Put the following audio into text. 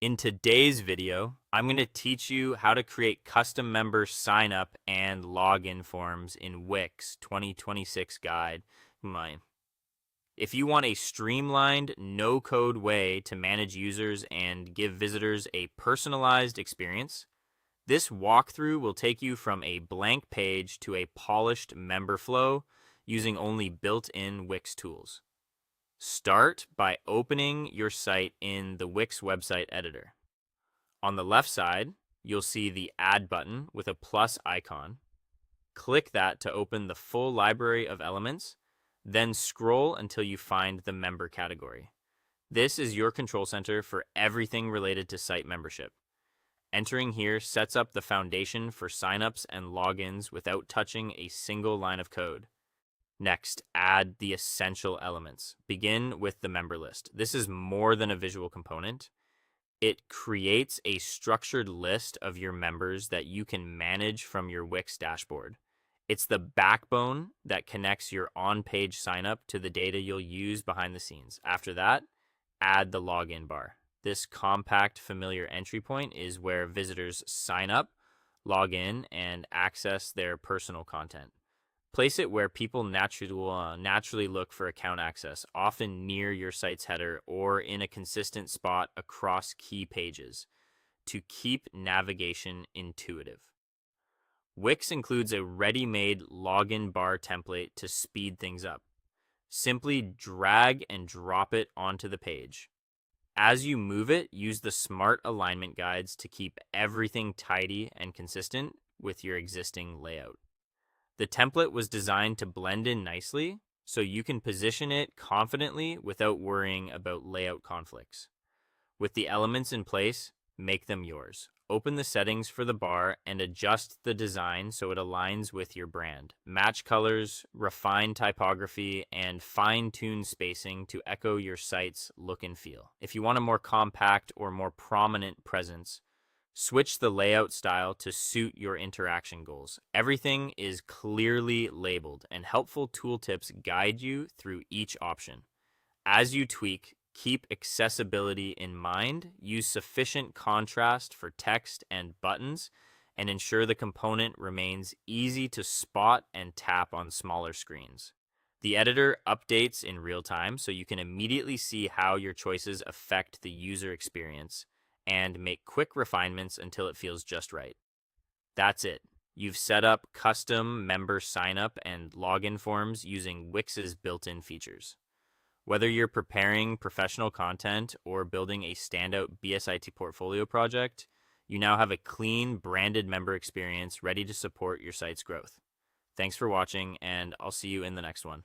In today's video, I'm going to teach you how to create custom member sign up and login forms in Wix 2026 guide. Mine. If you want a streamlined, no-code way to manage users and give visitors a personalized experience, this walkthrough will take you from a blank page to a polished member flow using only built-in Wix tools. Start by opening your site in the Wix website editor. On the left side, you'll see the Add button with a plus icon. Click that to open the full library of elements, then scroll until you find the member category. This is your control center for everything related to site membership. Entering here sets up the foundation for signups and logins without touching a single line of code. Next, add the essential elements. Begin with the member list. This is more than a visual component. It creates a structured list of your members that you can manage from your Wix dashboard. It's the backbone that connects your on-page signup to the data you'll use behind the scenes. After that, add the login bar. This compact, familiar entry point is where visitors sign up, log in, and access their personal content. Place it where people naturally look for account access, often near your site's header or in a consistent spot across key pages, to keep navigation intuitive. Wix includes a ready-made login bar template to speed things up. Simply drag and drop it onto the page. As you move it, use the smart alignment guides to keep everything tidy and consistent with your existing layout. The template was designed to blend in nicely, so you can position it confidently without worrying about layout conflicts. With the elements in place, make them yours. Open the settings for the bar and adjust the design so it aligns with your brand. Match colors, refine typography, and fine-tune spacing to echo your site's look and feel. If you want a more compact or more prominent presence, switch the layout style to suit your interaction goals. Everything is clearly labeled, and helpful tooltips guide you through each option. As you tweak, keep accessibility in mind, use sufficient contrast for text and buttons, and ensure the component remains easy to spot and tap on smaller screens. The editor updates in real time, so you can immediately see how your choices affect the user experience and make quick refinements until it feels just right. That's it. You've set up custom member signup and login forms using Wix's built-in features. Whether you're preparing professional content or building a standout BSIT portfolio project, you now have a clean, branded member experience ready to support your site's growth. Thanks for watching, and I'll see you in the next one.